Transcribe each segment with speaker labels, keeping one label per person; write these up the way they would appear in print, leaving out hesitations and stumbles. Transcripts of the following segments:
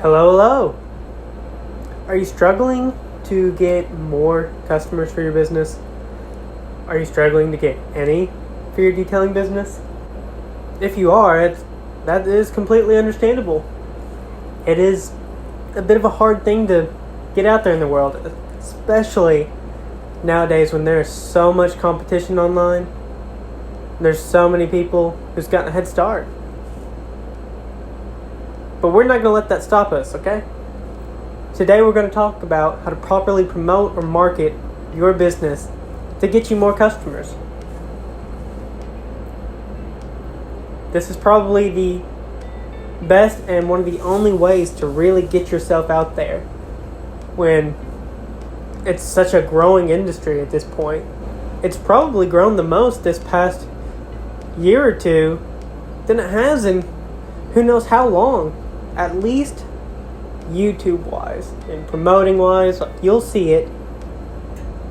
Speaker 1: Hello, hello. Are you struggling to get more customers for your business? Are you struggling to get any for your detailing business? If you are, that is completely understandable. It is a bit of a hard thing to get out there in the world, especially nowadays when there's so much competition online. There's so many people who's gotten a head start. But we're not going to let that stop us, okay? Today we're going to talk about how to properly promote or market your business to get you more customers. This is probably the best and one of the only ways to really get yourself out there when it's such a growing industry at this point. It's probably grown the most this past year or two than it has in who knows how long. At least YouTube-wise and promoting-wise, you'll see it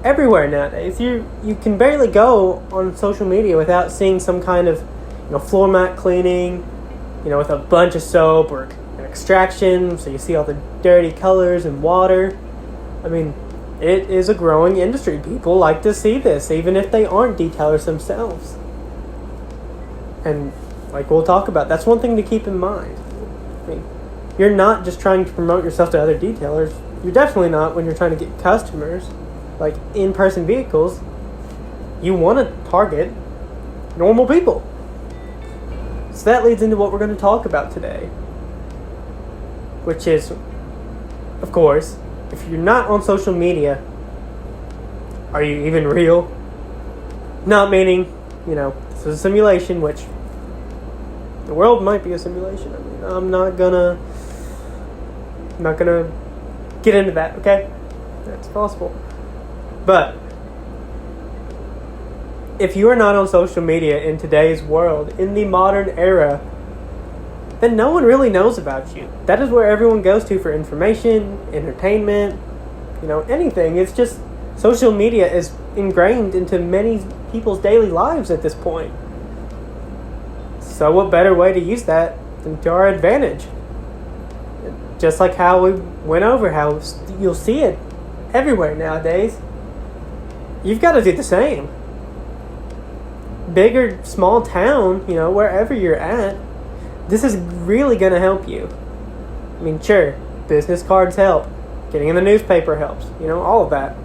Speaker 1: everywhere nowadays. You can barely go on social media without seeing some kind of floor mat cleaning, with a bunch of soap or an extraction, so you see all the dirty colors and water. I mean, it is a growing industry. People like to see this, even if they aren't detailers themselves. And like we'll talk about, that's one thing to keep in mind. I mean, you're not just trying to promote yourself to other detailers. You're definitely not when you're trying to get customers, like in-person vehicles. You want to target normal people. So that leads into what we're going to talk about today, which is, of course, if you're not on social media, are you even real? Not meaning, this is a simulation, which the world might be a simulation. I mean, I'm not gonna get into that, okay? That's possible. But if you are not on social media in today's world, in the modern era, then no one really knows about you. That is where everyone goes to for information, entertainment, anything. It's just social media is ingrained into many people's daily lives at this point. So what better way to use that than to our advantage? Just like how we went over, how you'll see it everywhere nowadays. You've got to do the same. Big or small town, wherever you're at, this is really going to help you. I mean, sure, business cards help. Getting in the newspaper helps. All of that.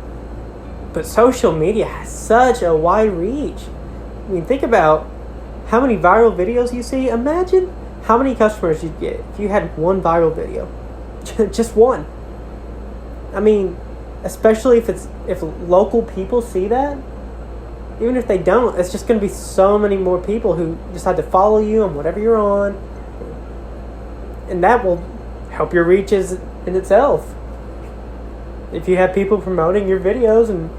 Speaker 1: But social media has such a wide reach. I mean, think about how many viral videos you see. Imagine how many customers you'd get if you had one viral video. Just one. I mean, especially if local people see that. Even if they don't, it's just going to be so many more people who decide to follow you on whatever you're on. And that will help your reach in itself. If you have people promoting your videos and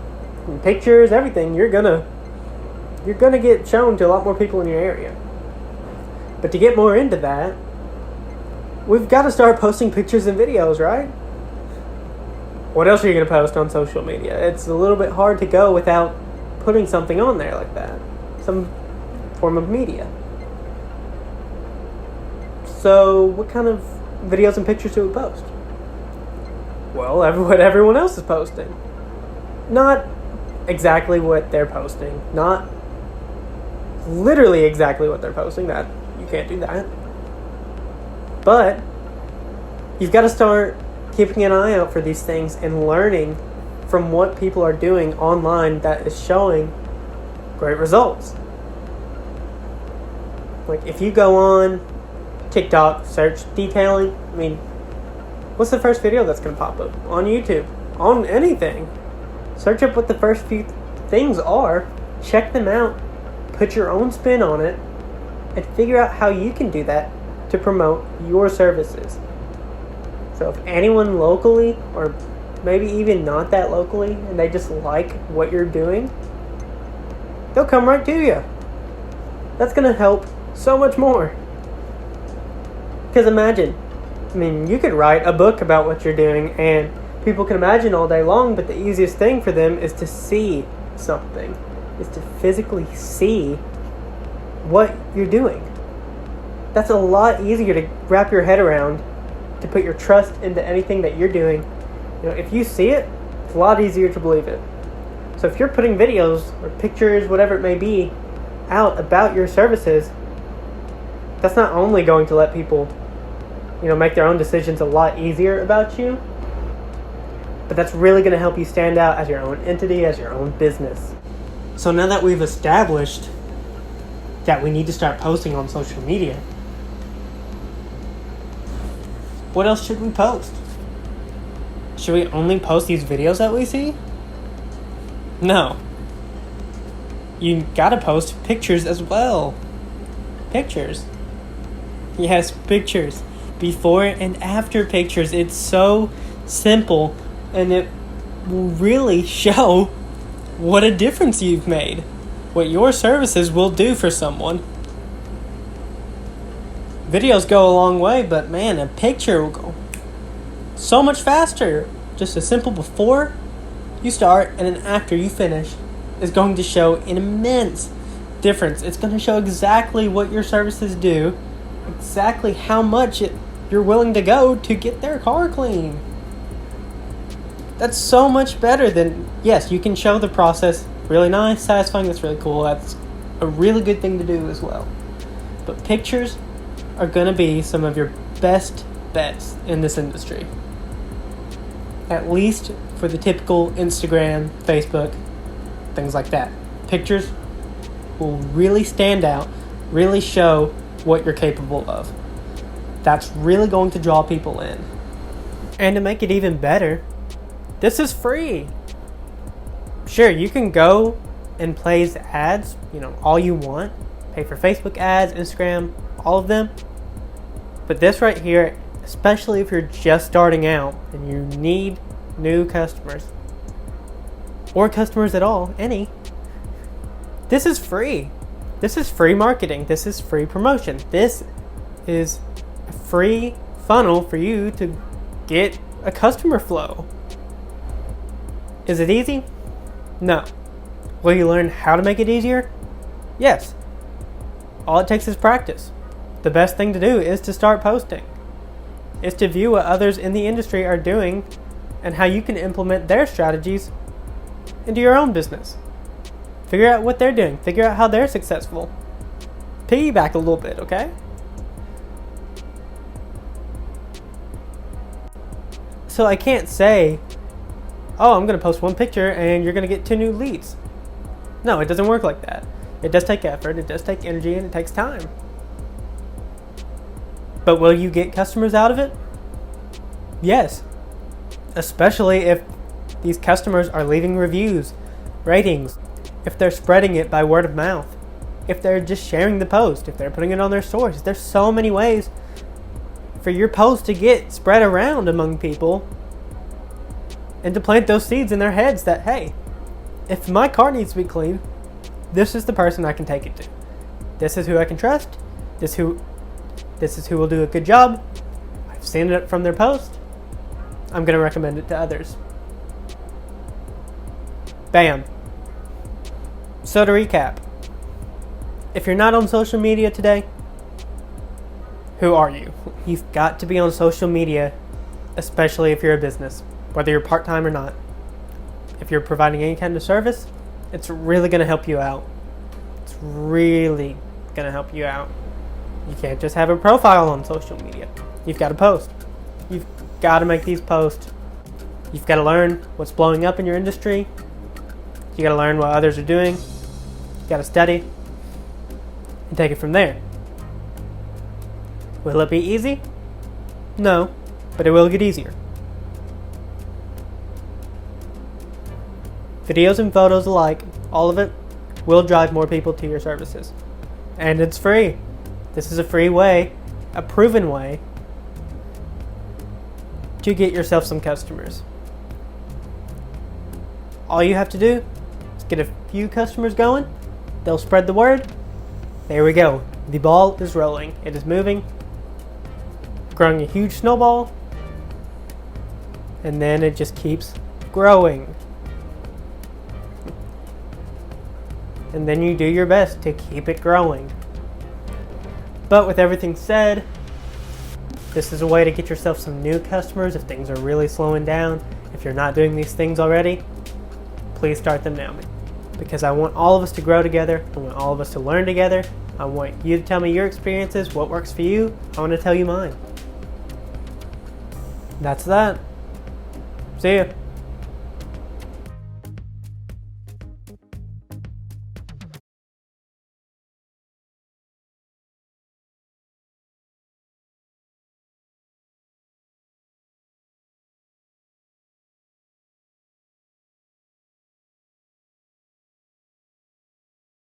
Speaker 1: pictures, everything, you're gonna get shown to a lot more people in your area. But to get more into that, we've got to start posting pictures and videos, right? What else are you going to post on social media? It's a little bit hard to go without putting something on there like that. Some form of media. So what kind of videos and pictures do we post? Well, what everyone else is posting. Not exactly what they're posting. Not literally exactly what they're posting. That you can't do that. But you've got to start keeping an eye out for these things and learning from what people are doing online that is showing great results. Like if you go on TikTok, search detailing, I mean, what's the first video that's going to pop up? On YouTube, on anything. Search up what the first few things are, check them out, put your own spin on it, and figure out how you can do that to promote your services. So if anyone locally, or maybe even not that locally, and they just like what you're doing, they'll come right to you. That's going to help so much more. Because imagine, you could write a book about what you're doing, and people can imagine all day long, but the easiest thing for them is to see something, is to physically see what you're doing. That's a lot easier to wrap your head around to put your trust into anything that you're doing, if you see it, it's a lot easier to believe it. So if you're putting videos or pictures, whatever it may be, out about your services, that's not only going to let people, make their own decisions a lot easier about you, but that's really going to help you stand out as your own entity, as your own business. So now that we've established that we need to start posting on social media, what else should we post? Should we only post these videos that we see? No. You gotta post pictures as well. Pictures. Yes, pictures. Before and after pictures. It's so simple, and it will really show what a difference you've made. What your services will do for someone. Videos go a long way, but man, a picture will go so much faster. Just a simple before you start and an after you finish is going to show an immense difference. It's going to show exactly what your services do, exactly how much you're willing to go to get their car clean. That's so much better than, yes, you can show the process, really nice, satisfying, that's really cool, that's a really good thing to do as well. But pictures are going to be some of your best bets in this industry. At least for the typical Instagram, Facebook, things like that. Pictures will really stand out, really show what you're capable of. That's really going to draw people in. And to make it even better, this is free. Sure, you can go and place ads, all you want. Pay for Facebook ads, Instagram, all of them. But this right here, especially if you're just starting out and you need new customers, or customers at all, any, this is free. This is free marketing. This is free promotion. This is a free funnel for you to get a customer flow. Is it easy? No. Will you learn how to make it easier? Yes. All it takes is practice. The best thing to do is to start posting. Is to view what others in the industry are doing and how you can implement their strategies into your own business. Figure out what they're doing. Figure out how they're successful. Piggyback a little bit, okay? So I can't say, oh, I'm going to post one picture and you're going to get 2 new leads. No, it doesn't work like that. It does take effort, it does take energy, and it takes time. But will you get customers out of it? Yes. Especially if these customers are leaving reviews, ratings, if they're spreading it by word of mouth, if they're just sharing the post, if they're putting it on their stories. There's so many ways for your post to get spread around among people and to plant those seeds in their heads that, hey, if my car needs to be cleaned, this is the person I can take it to. This is who I can trust. This is who will do a good job. I've seen it from their post. I'm going to recommend it to others. Bam. So to recap, if you're not on social media today, who are you? You've got to be on social media, especially if you're a business, whether you're part-time or not. If you're providing any kind of service, it's really going to help you out. It's really going to help you out. You can't just have a profile on social media. You've got to post. You've got to make these posts. You've got to learn what's blowing up in your industry. You got to learn what others are doing. You got to study and take it from there. Will it be easy? No, but it will get easier. Videos and photos alike, all of it will drive more people to your services. And it's free. This is a free way, a proven way, to get yourself some customers. All you have to do is get a few customers going. They'll spread the word. There we go. The ball is rolling. It is moving, growing a huge snowball, and then it just keeps growing. And then you do your best to keep it growing. But with everything said, This is a way to get yourself some new customers if things are really slowing down. If you're not doing these things already, please start them now. Because I want all of us to grow together. I want all of us to learn together. I want you to tell me your experiences, what works for you. I want to tell you mine. That's that. See ya.